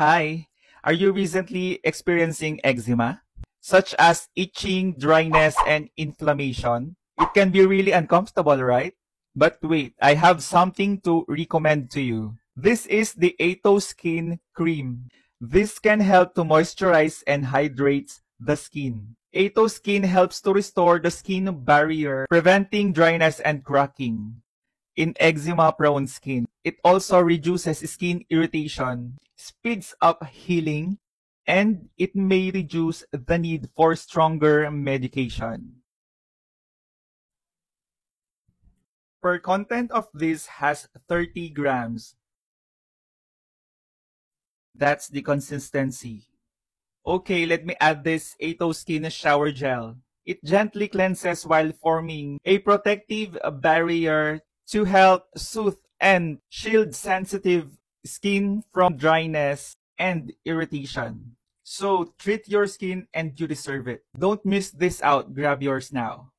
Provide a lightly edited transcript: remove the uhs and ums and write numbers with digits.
Hi, are you recently experiencing eczema? Such as itching, dryness, and inflammation? It can be really uncomfortable, right? But wait, I have something to recommend to you. This is the Ato Skin Cream. This can help to moisturize and hydrate the skin. Ato Skin helps to restore the skin barrier, preventing dryness and cracking in eczema-prone skin. It also reduces skin irritation, speeds up healing, and it may reduce the need for stronger medication. Per content of this has 30 grams. That's the consistency. Okay, let me add this Ato Skin Shower Gel. It gently cleanses while forming a protective barrier to help soothe and shield sensitive skin from dryness and irritation. So treat your skin and you deserve it. Don't miss this out. Grab yours now.